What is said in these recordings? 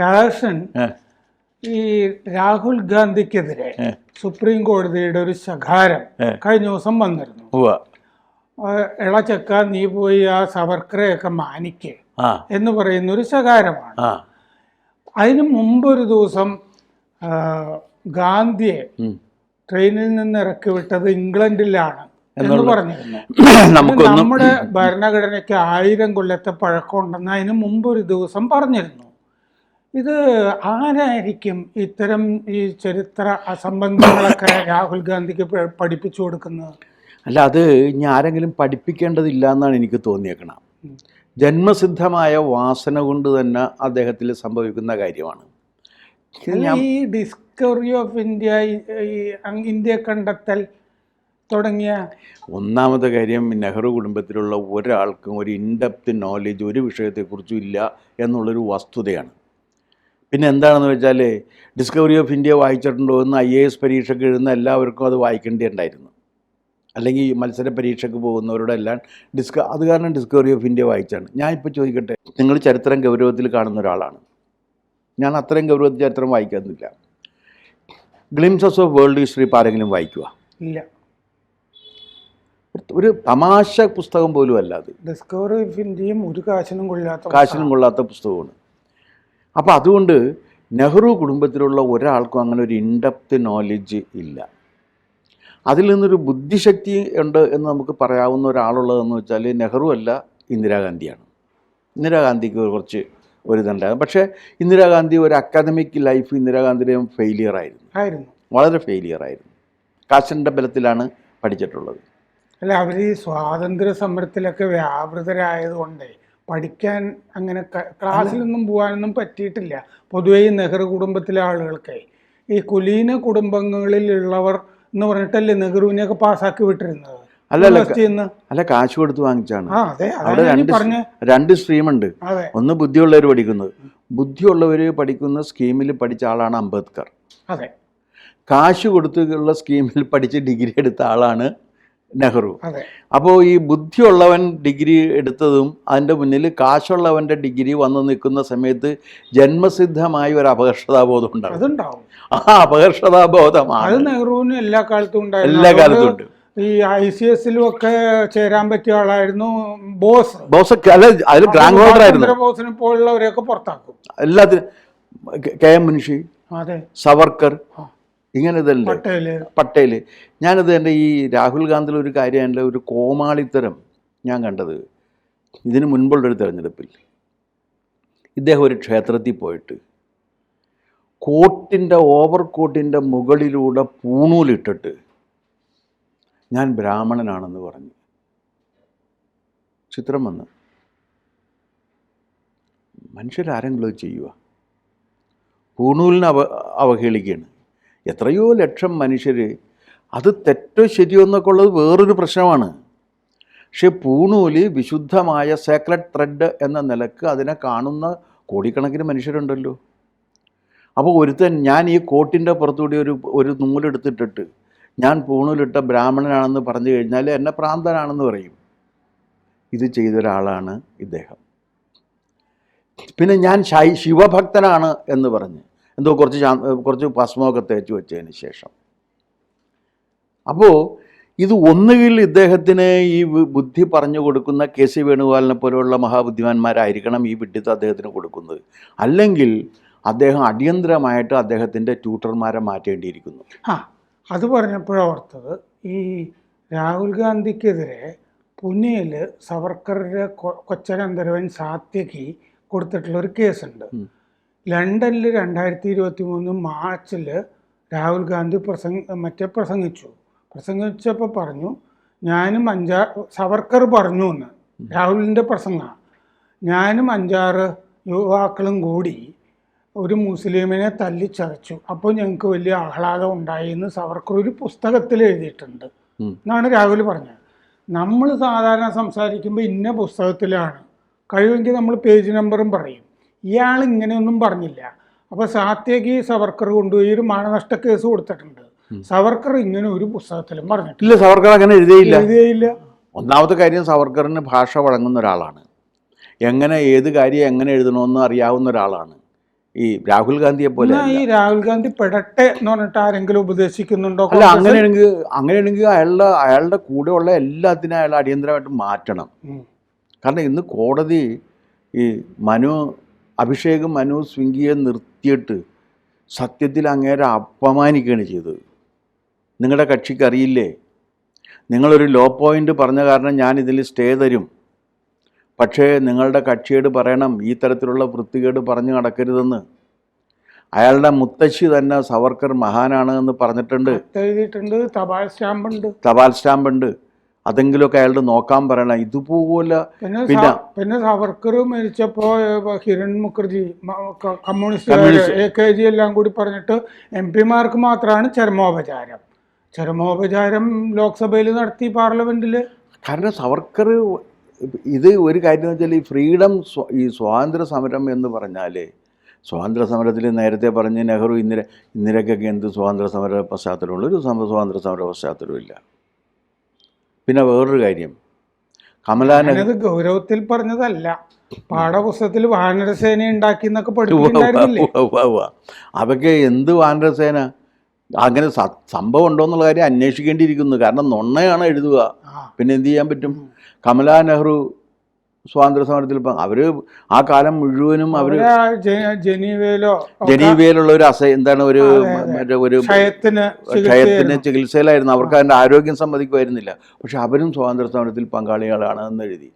രാധാകൃഷ്ണൻ ഈ രാഹുൽ ഗാന്ധിക്കെതിരെ സുപ്രീം കോടതിയുടെ ഒരു ശകാരം കഴിഞ്ഞ ദിവസം വന്നിരുന്നു. ഇളച്ചക്ക നീ പോയി ആ സവർക്കറെയൊക്കെ മാനിക്ക് എന്ന് പറയുന്ന ഒരു ശകാരമാണ്. അതിന് മുമ്പൊരു ദിവസം ഗാന്ധിയെ ട്രെയിനിൽ നിന്ന് ഇറക്കി വിട്ടത് ഇംഗ്ലണ്ടിലാണ് എന്ന് പറഞ്ഞിരുന്നു. നമ്മുടെ ഭരണഘടനയ്ക്ക് 1000 കൊല്ലത്തെ പഴക്കമുണ്ടെന്ന് അതിന് മുമ്പൊരു ദിവസം പറഞ്ഞിരുന്നു. ഇത് ആരായിരിക്കും ഇത്തരം ഈ ചരിത്ര അസംബന്ധങ്ങളൊക്കെ രാഹുൽ ഗാന്ധിക്ക് പഠിപ്പിച്ചു കൊടുക്കുന്നത്? അല്ല, അത് ഇനി ആരെങ്കിലും പഠിപ്പിക്കേണ്ടതില്ല എന്നാണ് എനിക്ക് തോന്നിയേക്കണം. ജന്മസിദ്ധമായ വാസന കൊണ്ട് തന്നെ അദ്ദേഹത്തിൽ സംഭവിക്കുന്ന കാര്യമാണ്. ഈ ഡിസ്കവറി ഓഫ് ഇന്ത്യ, ഇന്ത്യ കണ്ടെത്തൽ തുടങ്ങിയ ഒന്നാമത്തെ കാര്യം, നെഹ്റു കുടുംബത്തിലുള്ള ഒരാൾക്കും ഒരു ഇൻഡെപ്ത് നോളേജ് ഒരു വിഷയത്തെക്കുറിച്ചും ഇല്ല എന്നുള്ളൊരു വസ്തുതയാണ്. പിന്നെ എന്താണെന്ന് വെച്ചാൽ, ഡിസ്കവറി ഓഫ് ഇന്ത്യ വായിച്ചിട്ടുണ്ടോ എന്ന് IAS പരീക്ഷയ്ക്ക് എഴുതുന്ന എല്ലാവർക്കും അത് വായിക്കേണ്ടിയുണ്ടായിരുന്നു. അല്ലെങ്കിൽ മത്സര പരീക്ഷയ്ക്ക് പോകുന്നവരോടെല്ലാം അത് കാരണം ഡിസ്കവറി ഓഫ് ഇന്ത്യ വായിച്ചാണ്. ഞാനിപ്പോൾ ചോദിക്കട്ടെ, നിങ്ങൾ ചരിത്രം ഗൗരവത്തിൽ കാണുന്ന ഒരാളാണ്. ഞാൻ അത്രയും ഗൗരവത്തിൽ ചരിത്രം വായിക്കുന്നില്ല. ഗ്ലിംസസ് ഓഫ് വേൾഡ് ഹിസ്റ്ററി ഇപ്പോൾ ആരെങ്കിലും വായിക്കുക? ഇല്ല. ഒരു തമാശ പുസ്തകം പോലും അല്ല അത്. ഡിസ്കവറി ഓഫ് ഇന്ത്യയും ഒരു കാശിനും കൊള്ളാത്ത പുസ്തകമാണ്. അപ്പോൾ അതുകൊണ്ട് നെഹ്റു കുടുംബത്തിലുള്ള ഒരാൾക്കും അങ്ങനെ ഒരു ഇൻഡെപ്ത് നോളജ് ഇല്ല. അതിൽ നിന്നൊരു ബുദ്ധിശക്തി ഉണ്ട് എന്ന് നമുക്ക് പറയാവുന്ന ഒരാളുള്ളതെന്ന് വെച്ചാൽ നെഹ്റു അല്ല, ഇന്ദിരാഗാന്ധിയാണ്. ഇന്ദിരാഗാന്ധിക്ക് കുറച്ച് ഒരിതുണ്ടാകും. പക്ഷേ ഇന്ദിരാഗാന്ധി ഒരു അക്കാദമിക് ലൈഫ് ഇന്ദിരാഗാന്ധിയുടെ ഫെയിലിയറായിരുന്നു, വളരെ ഫെയിലിയറായിരുന്നു. കാശിൻ്റെ ബലത്തിലാണ് പഠിച്ചിട്ടുള്ളത്. അല്ല, അവർ ഈ സ്വാതന്ത്ര്യ സമരത്തിലൊക്കെ വ്യാപൃതരായതുകൊണ്ട് പഠിക്കാൻ അങ്ങനെ ക്ലാസ്സിലൊന്നും പോകാനൊന്നും പറ്റിയിട്ടില്ല. പൊതുവെ ഈ നെഹ്റു കുടുംബത്തിലെ ആളുകൾക്ക് ഈ കുലീന കുടുംബങ്ങളിലുള്ളവർ എന്ന് പറഞ്ഞിട്ടല്ലേ നെഹ്റുവിനെയൊക്കെ പാസ്സാക്കി വിട്ടിരുന്നത്. അല്ല, കാശ് കൊടുത്ത് വാങ്ങിച്ചാണ്. അവിടെ രണ്ട് സ്ട്രീമുണ്ട്. ഒന്ന് ബുദ്ധിയുള്ളവർ പഠിക്കുന്നത്. ബുദ്ധിയുള്ളവർ പഠിക്കുന്ന സ്കീമിൽ പഠിച്ച ആളാണ് അംബേദ്കർ. അതെ. കാശ് കൊടുത്തുള്ള സ്കീമിൽ പഠിച്ച് ഡിഗ്രി എടുത്ത ആളാണ് നെഹ്റു. അപ്പോൾ ഈ ബുദ്ധിയുള്ളവൻ ഡിഗ്രി എടുത്തതും അതിൻ്റെ മുന്നിൽ കാശുള്ളവൻ്റെ ഡിഗ്രി വന്നു നിൽക്കുന്ന സമയത്ത് ജന്മസിദ്ധമായ ഒരു അപകർഷതാബോധം ഉണ്ടാവും. ആ അപകർഷതാബോധമാണ് നെഹ്റുവിന് എല്ലാ കാലത്തും ഉണ്ട്. ഈ ICSലും ഒക്കെ ചേരാൻ പറ്റിയ ആളായിരുന്നു ബോസ്. അല്ല, അതിൽ ഗ്രാൻഡ് ഹോൾഡർ ആയിരുന്നു. ബോസിനെ പോലുള്ളവരെയൊക്കെ പുറത്താക്കും. എല്ലാത്തിനും KM മുൻഷി, സവർക്കർ, ഇങ്ങനെ ഇതല്ലേ, പട്ടേൽ. ഞാനിത് എൻ്റെ ഈ രാഹുൽ ഗാന്ധിയുടെ ഒരു കാര്യം, എൻ്റെ ഒരു കോമാളിത്തരം ഞാൻ കണ്ടത് ഇതിന് മുൻപുള്ളൊരു തെരഞ്ഞെടുപ്പിൽ ഇദ്ദേഹം ഒരു ക്ഷേത്രത്തിൽ പോയിട്ട് ഓവർകോട്ടിൻ്റെ മുകളിലൂടെ പൂണൂലിട്ടിട്ട് ഞാൻ ബ്രാഹ്മണനാണെന്ന് പറഞ്ഞു ചിത്രം വന്ന്. മനുഷ്യരാരെങ്കിലും ചെയ്യുക? പൂണൂലിനെ അവഹേളിക്കുകയാണ്. എത്രയോ ലക്ഷം മനുഷ്യർ, അത് തെറ്റോ ശരിയോ എന്നൊക്കെ ഉള്ളത് വേറൊരു പ്രശ്നമാണ്. പക്ഷെ പൂണൂല് വിശുദ്ധമായ സേക്രഡ് ത്രെഡ് എന്ന നിലക്ക് അതിനെ കാണുന്ന കോടിക്കണക്കിന് മനുഷ്യരുണ്ടല്ലോ. അപ്പോൾ ഒരുത്തൻ ഞാൻ ഈ കോട്ടിൻ്റെ പുറത്തുകൂടി ഒരു നൂലെടുത്തിട്ടിട്ട് ഞാൻ പൂണൂലിട്ട ബ്രാഹ്മണനാണെന്ന് പറഞ്ഞു കഴിഞ്ഞാൽ എന്നെ പ്രാന്തനാണെന്ന് പറയും. ഇത് ചെയ്തൊരാളാണ് ഇദ്ദേഹം. പിന്നെ ഞാൻ ശിവഭക്തനാണ് എന്ന് പറഞ്ഞ് എന്തോ കുറച്ച് ഭസ്മമൊക്കെ തേച്ച് വെച്ചതിന് ശേഷം. അപ്പോൾ ഇത് ഒന്നുകിൽ ഇദ്ദേഹത്തിന് ഈ ബുദ്ധി പറഞ്ഞു കൊടുക്കുന്ന KC വേണുഗോപാലിനെ പോലെയുള്ള മഹാബുദ്ധിമാന്മാരായിരിക്കണം ഈ വിഡ്ഢിത്തം അദ്ദേഹത്തിന് കൊടുക്കുന്നത്. അല്ലെങ്കിൽ അദ്ദേഹം അടിയന്തരമായിട്ട് അദ്ദേഹത്തിൻ്റെ ട്യൂട്ടർമാരെ മാറ്റേണ്ടിയിരിക്കുന്നു. അത് പറഞ്ഞപ്പോഴോർത്തത്, ഈ രാഹുൽ ഗാന്ധിക്കെതിരെ പുനെയിൽ സവർക്കറുടെ കൊച്ചനന്തരവൻ സാത്യകി കൊടുത്തിട്ടുള്ളൊരു കേസുണ്ട്. ലണ്ടനിൽ 2023 മാർച്ചിൽ രാഹുൽ ഗാന്ധി പ്രസംഗിച്ചപ്പോൾ പറഞ്ഞു, ഞാനും സവർക്കർ പറഞ്ഞു എന്ന്, രാഹുലിൻ്റെ പ്രസംഗമാണ്, ഞാനും 5-6 യുവാക്കളും കൂടി ഒരു മുസ്ലിമിനെ തല്ലിച്ചതച്ചു, അപ്പോൾ ഞങ്ങൾക്ക് വലിയ ആഹ്ലാദം ഉണ്ടായി എന്ന് സവർക്കർ ഒരു പുസ്തകത്തിൽ എഴുതിയിട്ടുണ്ട് എന്നാണ് രാഹുൽ പറഞ്ഞത്. നമ്മൾ സാധാരണ സംസാരിക്കുമ്പോൾ ഇന്ന പുസ്തകത്തിലാണ്, കഴിവെങ്കിൽ നമ്മൾ പേജ് നമ്പറും പറയും. ഇയാൾ ഇങ്ങനെയൊന്നും പറഞ്ഞില്ല. അപ്പോൾ സാത്യകി സവർക്കർ കൊണ്ടുപോയി ഒരു മാനനഷ്ട കേസ് കൊടുത്തിട്ടുണ്ട്. സവർക്കർ ഇങ്ങനെ ഒരു പുസ്തകത്തിലും പറഞ്ഞിട്ടില്ല. സവർക്കർ അങ്ങനെ എഴുതിയില്ല. ഒന്നാമത്തെ കാര്യം, സവർക്കറിന് ഭാഷ വഴങ്ങുന്ന ഒരാളാണ്. ഏത് കാര്യം എങ്ങനെ എഴുതണമെന്ന് അറിയാവുന്ന ഒരാളാണ്. ഈ രാഹുൽ ഗാന്ധിയെ പോലെ ഈ രാഹുൽ ഗാന്ധി പെടട്ടെ എന്ന് പറഞ്ഞിട്ട് ആരെങ്കിലും ഉപദേശിക്കുന്നുണ്ടോ? അല്ല, അങ്ങനെയാണെങ്കിൽ അയാളുടെ കൂടെയുള്ള എല്ലാത്തിനും അയാൾ അടിയന്തരമായിട്ട് മാറ്റണം. കാരണം ഇന്ന് കോടതി ഈ അഭിഷേക് മനു സിംഗ്വിയെ നിർത്തിയിട്ട് സത്യത്തിൽ അങ്ങേരെ അപമാനിക്കുകയാണ് ചെയ്തത്. നിങ്ങളുടെ കക്ഷിക്ക് അറിയില്ലേ, നിങ്ങളൊരു ലോ പോയിൻ്റ് പറഞ്ഞ കാരണം ഞാൻ ഇതിൽ സ്റ്റേ തരും, പക്ഷേ നിങ്ങളുടെ കക്ഷിയോട് പറയണം ഈ തരത്തിലുള്ള വൃത്തികേട് പറഞ്ഞു നടക്കരുതെന്ന്. അയാളുടെ മുത്തശ്ശി തന്നെ സവർക്കർ മഹാനാണ് എന്ന് പറഞ്ഞിട്ടുണ്ട്, എഴുതിയിട്ടുണ്ട്, തപാൽ സ്റ്റാമ്പുണ്ട്. അതെങ്കിലുമൊക്കെ അയാളുടെ നോക്കാൻ പറയണം. ഇതുപോലെ പിന്നെ സവർക്കർ മരിച്ചപ്പോ ഹിരൺ മുഖർജി കമ്മ്യൂണിസ്റ്റ് AKG എല്ലാം കൂടി പറഞ്ഞിട്ട് MP-മാർക്ക് മാത്രമാണ് ചരമോപചാരം ലോക്സഭയിൽ നടത്തി, പാർലമെന്റില്. കാരണം സവർക്കർ ഇത് ഒരു കാര്യം എന്ന് വെച്ചാൽ ഈ ഫ്രീഡം, ഈ സ്വാതന്ത്ര്യ സമരം എന്ന് പറഞ്ഞാൽ, സ്വാതന്ത്ര്യ സമരത്തിൽ നേരത്തെ പറഞ്ഞ് നെഹ്റു ഇന്ദിരയ്ക്കൊക്കെ എന്ത് സ്വാതന്ത്ര്യ സമര പശ്ചാത്തലമുള്ള ഒരു സ്വാതന്ത്ര്യ സമര പശ്ചാത്തലമില്ല. പിന്നെ വേറൊരു കാര്യം, കമലാനത് ഗൗരവത്തിൽ പറഞ്ഞതല്ല, പാഠപുസ്തകത്തിൽ വാനരസേന ഉണ്ടാക്കി എന്നൊക്കെ പഠിപ്പിക്കുന്നുണ്ടായിരുന്നില്ലേ? അതൊക്കെ എന്ത് വാനരസേന, അങ്ങനെ സംഭവം ഉണ്ടോ എന്നുള്ള കാര്യം അന്വേഷിക്കേണ്ടിയിരിക്കുന്നു. കാരണം നൊണ്ണയാണ് എഴുതുക, പിന്നെ എന്ത് ചെയ്യാൻ പറ്റും? കമലാ നെഹ്റു സ്വാതന്ത്ര്യ സമരത്തിൽ അവർ ആ കാലം മുഴുവനും അവർ ജനീവയിലുള്ള ഒരു എന്താണ് ഒരു ക്ഷയത്തിന് ചികിത്സയിലായിരുന്നു. അവർക്ക് അതിൻ്റെ ആരോഗ്യം സമ്മതിക്കുമായിരുന്നില്ല. പക്ഷെ അവരും സ്വാതന്ത്ര്യ സമരത്തിൽ പങ്കാളികളാണ് എന്ന് എഴുതി.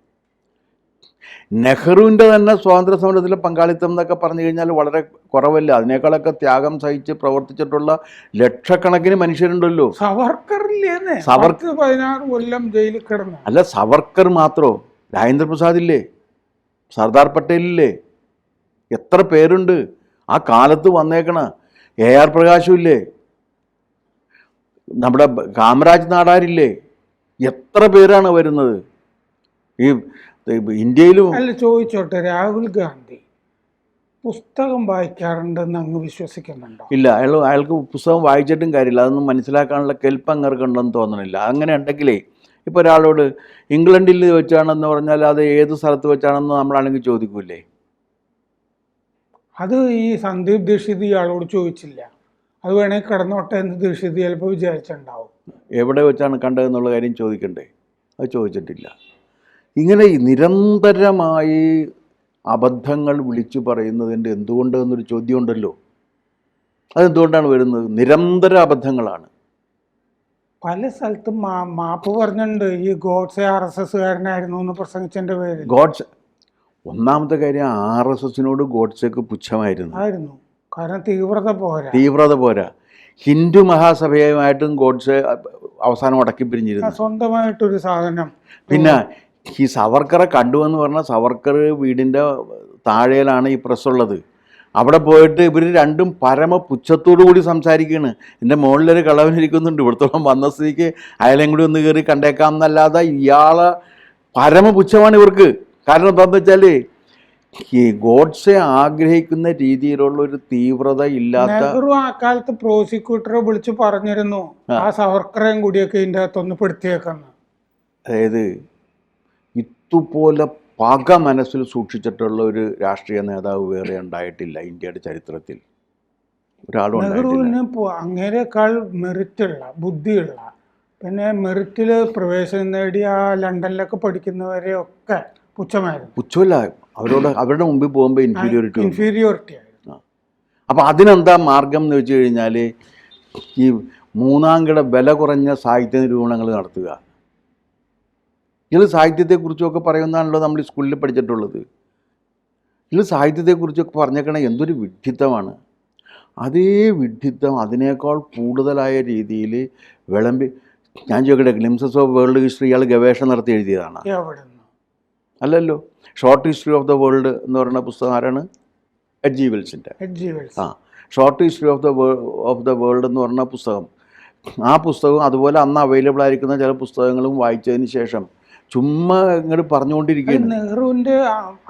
നെഹ്റുവിൻ്റെ തന്നെ സ്വാതന്ത്ര്യ സമരത്തിലെ പങ്കാളിത്തം എന്നൊക്കെ പറഞ്ഞു കഴിഞ്ഞാൽ വളരെ കുറവല്ല. അതിനേക്കാളൊക്കെ ത്യാഗം സഹിച്ച് പ്രവർത്തിച്ചിട്ടുള്ള ലക്ഷക്കണക്കിന് മനുഷ്യരുണ്ടല്ലോ. സവർക്കർ 16 കൊല്ലം ജയിലിൽ കിടന്നു. അല്ല, സവർക്കർ മാത്രോ, രാജേന്ദ്ര പ്രസാദ് ഇല്ലേ, സർദാർ പട്ടേലില്ലേ, എത്ര പേരുണ്ട് ആ കാലത്ത് വന്നേക്കണ. AR പ്രകാശും ഇല്ലേ, നമ്മുടെ കാമരാജ് നാടാരില്ലേ, എത്ര പേരാണ് വരുന്നത് ഈ ഇന്ത്യയിലും. അല്ല, ചോദിച്ചോട്ടെ, രാഹുൽ ഗാന്ധി പുസ്തകം വായിക്കാറുണ്ടെന്ന് അങ്ങ് വിശ്വസിക്കുന്നുണ്ടോ? ഇല്ല, അയാൾക്ക് പുസ്തകം വായിച്ചിട്ടും കാര്യമില്ല. അതൊന്നും മനസ്സിലാക്കാനുള്ള കെൽപ്പ് അങ്ങർക്കുണ്ടെന്ന് തോന്നണില്ല. അങ്ങനെ ഉണ്ടെങ്കിലേ ഇപ്പോൾ ഒരാളോട് ഇംഗ്ലണ്ടിൽ വെച്ചാണെന്ന് പറഞ്ഞാൽ അത് ഏത് സ്ഥലത്ത് വെച്ചാണെന്ന് നമ്മളാണെങ്കിൽ ചോദിക്കൂലേ? അത് ഈ സന്ദീപ് ദീക്ഷിത് ഇയാളോട് ചോദിച്ചില്ല. അത് വേണമെങ്കിൽ കിടന്നോട്ടെ എന്ന് ദീക്ഷിത് ചിലപ്പോൾ വിചാരിച്ചിട്ടുണ്ടാവും. എവിടെ വെച്ചാണ് കണ്ടതെന്നുള്ള കാര്യം ചോദിക്കണ്ടേ? അത് ചോദിച്ചിട്ടില്ല. ഇങ്ങനെ നിരന്തരമായി അബദ്ധങ്ങൾ വിളിച്ചു പറയുന്നതിൻ്റെ എന്തുകൊണ്ട് എന്നൊരു ചോദ്യമുണ്ടല്ലോ. അതെന്തുകൊണ്ടാണ് വരുന്നത്? നിരന്തര അബദ്ധങ്ങളാണ്. പല സ്ഥലത്തും മാപ്പ് പറഞ്ഞിട്ടുണ്ട്. ഈ ഗോഡ്സെ RSSകാരനായിരുന്നു എന്ന് പ്രസംഗിച്ചതിൻ്റെ പേര്. ഒന്നാമത്തെ കാര്യം, RSSനോട് ഗോഡ്സെക്ക് പുച്ഛമായിരുന്നു. കാരണം തീവ്രത പോരാ. ഹിന്ദു മഹാസഭയുമായിട്ടും ഗോഡ്സെ അവസാനം അടക്കി പിരിഞ്ഞിരുന്നു, സ്വന്തമായിട്ടൊരു സാധനം. പിന്നെ ഈ സവർക്കറെ കണ്ടുവെന്ന് പറഞ്ഞാൽ സവർക്കർ വീടിൻ്റെ താഴെയിലാണ് ഈ പ്രസ്സുള്ളത്. അവിടെ പോയിട്ട് ഇവർ രണ്ടും പരമ പുച്ഛത്തോടു കൂടി സംസാരിക്കുകയാണ്. എൻ്റെ മുകളിലൊരു കളവനിരിക്കുന്നുണ്ട്, ഇവിടത്തോളം വന്ന സ്ഥിതിക്ക് അയാളെയും കൂടി ഒന്ന് കയറി കണ്ടേക്കാം എന്നല്ലാതെ ഇയാളെ പരമ പുച്ഛമാണ് ഇവർക്ക്. കാരണം എന്താണെന്ന് വെച്ചാൽ ഈ ഗോഡ്സെ ആഗ്രഹിക്കുന്ന രീതിയിലുള്ള ഒരു തീവ്രത ഇല്ലാത്ത. നെഹ്റു ആ കാലത്ത് പ്രോസിക്യൂട്ടറെ വിളിച്ച് പറഞ്ഞിരുന്നു ആ സവർക്കറേയും കൂടിയൊക്കെ ഇതിൻ്റെ അകത്തൊന്ന് പെടുത്തിയേക്കാന്ന്. അതായത് ഇതുപോലെ പക മനസ്സിൽ സൂക്ഷിച്ചിട്ടുള്ള ഒരു രാഷ്ട്രീയ നേതാവ് വേറെ ഉണ്ടായിട്ടില്ല ഇന്ത്യയുടെ ചരിത്രത്തിൽ. ഒരാളും നെഹ്റുവിന് അങ്ങേരെക്കാൾ മെറിറ്റുള്ള, ബുദ്ധിയുള്ള, പിന്നെ മെറിറ്റിൽ പ്രവേശനം നേടിയ ലണ്ടനിലൊക്കെ പഠിക്കുന്നവരെ ഒക്കെ പുച്ഛമായിരുന്നു. പുച്ഛമല്ല, അവരുടെ മുമ്പിൽ പോകുമ്പോൾ ഇൻഫീരിയോറിറ്റി ആയിരുന്നു. അപ്പം അതിനെന്താ മാർഗം എന്ന് വെച്ച് കഴിഞ്ഞാൽ ഈ മൂന്നാംകിട വില കുറഞ്ഞ സാഹിത്യ നിരൂപണങ്ങൾ നടത്തുക. ഇത് സാഹിത്യത്തെക്കുറിച്ചൊക്കെ പറയുന്നതാണല്ലോ നമ്മൾ ഈ സ്കൂളിൽ പഠിച്ചിട്ടുള്ളത്. ഇത് സാഹിത്യത്തെക്കുറിച്ചൊക്കെ പറഞ്ഞേക്കണ എന്തൊരു വിഡ്ഢിത്തമാണ്. അതേ വിഡ്ഢിത്തം അതിനേക്കാൾ കൂടുതലായ രീതിയിൽ വിളമ്പി. ഞാൻ ചോദിക്കട്ടെ, ഗ്ലിംസസ് ഓഫ് വേൾഡ് ഹിസ്റ്ററി ഇയാൾ ഗവേഷണം നടത്തി എഴുതിയതാണ്? അല്ലല്ലോ. Short history of the world എന്ന് പറയുന്ന പുസ്തകം ആരാണ്? H.G. വെൽസിൻ്റെ. Short history of the world എന്ന് പറഞ്ഞ പുസ്തകം. ആ പുസ്തകം അതുപോലെ അന്ന് അവൈലബിൾ ആയിരിക്കുന്ന ചില പുസ്തകങ്ങളും വായിച്ചതിന് ശേഷം ചുമ്മാ ഇങ്ങോട്ട് പറഞ്ഞുകൊണ്ടിരിക്കുകയാണ്. നെഹ്റുവിൻ്റെ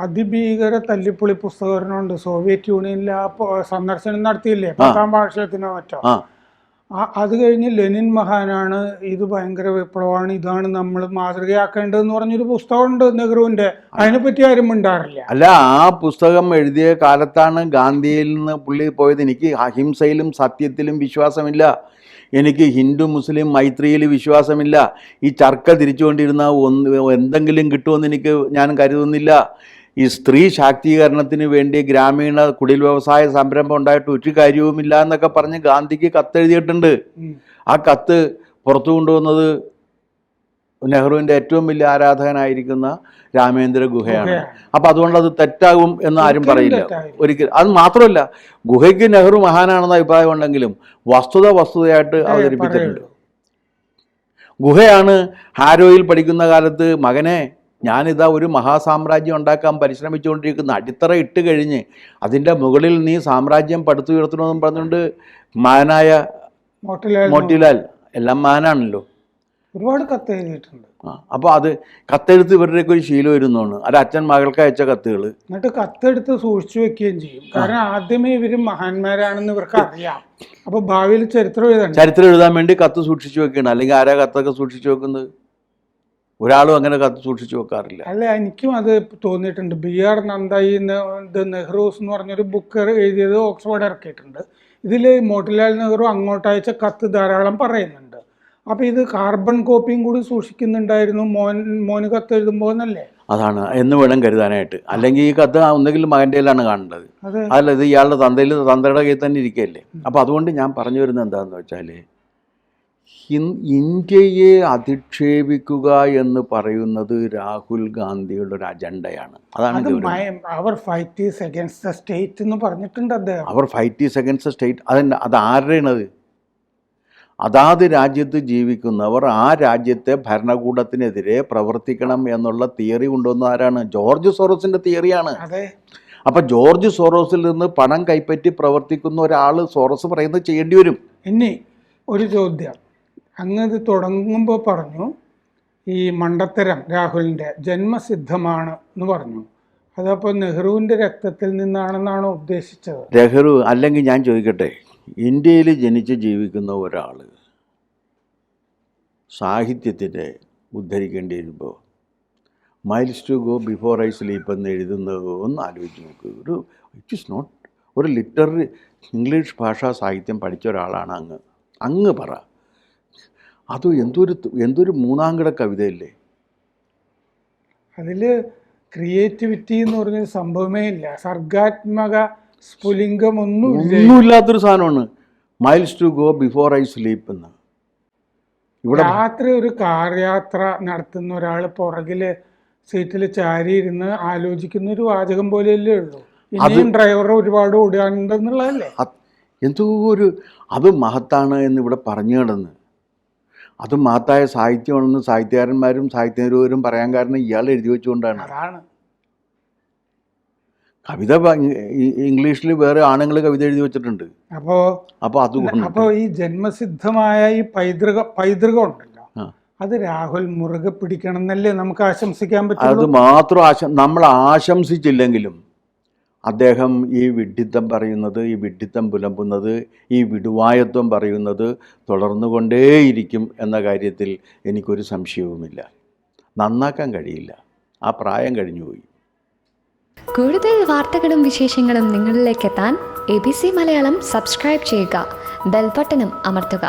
അതിഭീകര തല്ലിപ്പൊളി പുസ്തകങ്ങളുണ്ട്. സോവിയറ്റ് യൂണിയനിൽ ആ സന്ദർശനം നടത്തിയില്ലേ 10ാം വാർഷികത്തിനോ മറ്റോ. അത് കഴിഞ്ഞ് ലെനിൻ മഹാനാണ്, ഇത് ഭയങ്കര വിപ്ലവമാണ്, ഇതാണ് നമ്മൾ മാതൃകയാക്കേണ്ടതെന്ന് പറഞ്ഞൊരു പുസ്തകമുണ്ട് നെഹ്റുവിൻ്റെ. അതിനെപ്പറ്റി ആരും മിണ്ടാറില്ല. അല്ല, ആ പുസ്തകം എഴുതിയ കാലത്താണ് ഗാന്ധിയിൽ നിന്ന് പുള്ളി പോയത്. എനിക്ക് അഹിംസയിലും സത്യത്തിലും വിശ്വാസമില്ല, എനിക്ക് ഹിന്ദു മുസ്ലിം മൈത്രിയിൽ വിശ്വാസമില്ല, ഈ ചർക്ക തിരിച്ചുകൊണ്ടിരുന്ന എന്തെങ്കിലും കിട്ടുമെന്ന് ഞാൻ കരുതുന്നില്ല, ഈ സ്ത്രീ ശാക്തീകരണത്തിന് വേണ്ടി ഗ്രാമീണ കുടിൽ വ്യവസായ സംരംഭം ഉണ്ടായിട്ട് ഒരു കാര്യവുമില്ല എന്നൊക്കെ പറഞ്ഞ് ഗാന്ധിക്ക് കത്തെഴുതിയിട്ടുണ്ട്. ആ കത്ത് പുറത്തു കൊണ്ടുവന്നത് നെഹ്റുവിൻ്റെ ഏറ്റവും വലിയ ആരാധകനായിരിക്കുന്ന രാമേന്ദ്ര ഗുഹയാണ്. അപ്പം അതുകൊണ്ട് അത് തെറ്റാകും എന്ന് ആരും പറയില്ല ഒരിക്കലും. അത് മാത്രമല്ല, ഗുഹയ്ക്ക് നെഹ്റു മഹാനാണെന്ന അഭിപ്രായം ഉണ്ടെങ്കിലും വസ്തുതയായിട്ട് അവതരിപ്പിച്ചിട്ടുണ്ട്. ഗുഹയാണ് ഹാരോയിൽ പഠിക്കുന്ന കാലത്ത്, മകനെ ഞാനിതാ ഒരു മഹാസാമ്രാജ്യം ഉണ്ടാക്കാൻ പരിശ്രമിച്ചുകൊണ്ടിരിക്കുന്ന, അടിത്തറ ഇട്ട് കഴിഞ്ഞ് അതിൻ്റെ മുകളിൽ നീ സാമ്രാജ്യം പടുത്തുയർത്തണമെന്നും പറഞ്ഞുകൊണ്ട് മകനായ മോട്ടിലാൽ, എല്ലാം മകനാണല്ലോ, ഒരുപാട് കത്ത് എഴുതിയിട്ടുണ്ട്. അപ്പോൾ അത് കത്തെഴുത്ത് ഇവരുടെയൊക്കെ ഒരു ശീലം വരുന്നതാണ്. അത് അച്ഛൻ മകൾക്ക് അയച്ച കത്തുകൾ എന്നിട്ട് കത്തെടുത്ത് സൂക്ഷിച്ചു വെക്കുകയും ചെയ്യും. കാരണം ആദ്യമേ ഇവര് മഹാന്മാരാണെന്ന് ഇവർക്ക് അറിയാം. അപ്പോൾ ഭാവിയിൽ ചരിത്രം എഴുതാൻ വേണ്ടി കത്ത് സൂക്ഷിച്ചു വെക്കുകയാണ്. അല്ലെങ്കിൽ ആരാ കത്തൊക്കെ സൂക്ഷിച്ചു വെക്കുന്നത്? ഒരാളും അങ്ങനെ കത്ത് സൂക്ഷിച്ചു വെക്കാറില്ല. അല്ല, എനിക്കും അത് തോന്നിയിട്ടുണ്ട്. BR നന്ദായി നെഹ്റൂസ് എന്ന് പറഞ്ഞൊരു ബുക്ക് എഴുതിയത് ഓക്സ്ഫോർഡ് ഇറക്കിയിട്ടുണ്ട്. ഇതിൽ മോട്ടിലാൽ നെഹ്റു അങ്ങോട്ടയച്ച കത്ത് ധാരാളം പറയുന്നുണ്ട്. അപ്പോൾ ഇത് കാർബൺ കോപ്പിയും കൂടി സൂക്ഷിക്കുന്നുണ്ടായിരുന്നു മോന് കത്ത് എഴുതുമ്പോൾ എന്നല്ലേ? അതാണ് എന്ന് വേണം കരുതാനായിട്ട്. അല്ലെങ്കിൽ ഈ കത്ത് ഒന്നെങ്കിൽ മകൻ്റെ കയ്യിലാണ് കാണേണ്ടത്, അല്ല ഇത് ഇയാളുടെ തന്തയുടെ കയ്യിൽ തന്നെ ഇരിക്കുകയല്ലേ. അപ്പോൾ അതുകൊണ്ട് ഞാൻ പറഞ്ഞു വരുന്നത് എന്താണെന്ന് വെച്ചാൽ, ഇന്ത്യയെ അധിക്ഷേപിക്കുക എന്ന് പറയുന്നത് രാഹുൽ ഗാന്ധിയുടെ ഒരു അജണ്ടയാണ്. അതാണ് അവർ fight is against the state എന്ന് പറഞ്ഞിട്ടുണ്ട് അദ്ദേഹം. അവർ fight is against the state. അത് ആരുടെയാണത്? അതാത് രാജ്യത്ത് ജീവിക്കുന്നവർ ആ രാജ്യത്തെ ഭരണകൂടത്തിനെതിരെ പ്രവർത്തിക്കണം എന്നുള്ള തിയറി കൊണ്ടുവന്ന ആരാണ്? ജോർജ് സോറോസിൻ്റെ തിയറിയാണ്. അപ്പം ജോർജ് സോറോസിൽ നിന്ന് പണം കൈപ്പറ്റി പ്രവർത്തിക്കുന്ന ഒരാൾ സോറോസ് പറയുന്നത് ചെയ്യേണ്ടി വരും. ഇനി ഒരു ചോദ്യം, അങ്ങ് തുടങ്ങുമ്പോൾ പറഞ്ഞു ഈ മണ്ടത്തരം രാഹുലിൻ്റെ ജന്മസിദ്ധമാണ് എന്ന് പറഞ്ഞു. അതപ്പോൾ നെഹ്റുവിൻ്റെ രക്തത്തിൽ നിന്നാണെന്നാണോ ഉദ്ദേശിച്ചത്? നെഹ്റു അല്ലെങ്കിൽ ഞാൻ ചോദിക്കട്ടെ, ഇന്ത്യയിൽ ജനിച്ച് ജീവിക്കുന്ന ഒരാൾ സാഹിത്യത്തിനെ ഉദ്ധരിക്കേണ്ടി വരുമ്പോൾ miles to go before I sleep എന്ന് എഴുതുന്നത് ഒന്ന് ആലോചിച്ച് നോക്ക്. ഇറ്റ് ഈസ് നോട്ട് ഒരു ലിറ്റററി ഇംഗ്ലീഷ് ഭാഷാ സാഹിത്യം പഠിച്ച ഒരാളാണ് അങ്ങ് പറ. അത് എന്തൊരു മൂന്നാംകിട കവിതയല്ലേ. അതിൽ ക്രിയേറ്റിവിറ്റി എന്ന് പറഞ്ഞൊരു സംഭവമേ ഇല്ല. സർഗാത്മക സ്ഫുലിംഗം ഒന്നുമില്ലാത്തൊരു സാധനമാണ് miles to go before I sleep എന്ന്. ഇവിടെ രാത്രി ഒരു കാർ യാത്ര നടത്തുന്ന ഒരാൾ പുറകില് സീറ്റിൽ ചാരിയിരുന്ന് ആലോചിക്കുന്ന ഒരു വാചകം പോലെയല്ലേ ഉള്ളൂ. ഇനിയും ഡ്രൈവർ ഒരുപാട് ഓടാനുണ്ടെന്നുള്ളതല്ലേ. എന്തോ അത് മഹത്താണ് എന്നിവിടെ പറഞ്ഞു കിടന്ന്. അത് മഹത്തായ സാഹിത്യമാണെന്ന് സാഹിത്യകാരന്മാരും സാഹിത്യനിരൂപകരും പറയാൻ കാരണം ഇയാൾ എഴുതി വെച്ചുകൊണ്ടാണ്. അതാണ് കവിത ഇംഗ്ലീഷിൽ വേറെ ആണുങ്ങൾ കവിത എഴുതി വെച്ചിട്ടുണ്ട്. അപ്പോൾ ഈ ജന്മസിദ്ധമായ ഈ പൈതൃകം ഉണ്ടല്ലോ, അത് രാഹുൽ മുറുകെ പിടിക്കണം എന്നല്ലേ നമുക്ക് ആശംസിക്കാൻ പറ്റും. അത് മാത്രം നമ്മൾ ആശംസിച്ചില്ലെങ്കിലും അദ്ദേഹം ഈ വിഡ്ഢിത്തം പറയുന്നത്, ഈ വിഡ്ഢിത്തം പുലമ്പുന്നത്, ഈ വിടുവായത്വം പറയുന്നത് തുടർന്നുകൊണ്ടേയിരിക്കും എന്ന കാര്യത്തിൽ എനിക്കൊരു സംശയവുമില്ല. നന്നാക്കാൻ കഴിയില്ല, ആ പ്രായം കഴിഞ്ഞുപോയി. കൂടുതൽ വാർത്തകളും വിശേഷങ്ങളും നിങ്ങളിലേക്ക് എത്താൻ ABC മലയാളം സബ്സ്ക്രൈബ് ചെയ്യുക, ബെൽ ബട്ടണും അമർത്തുക.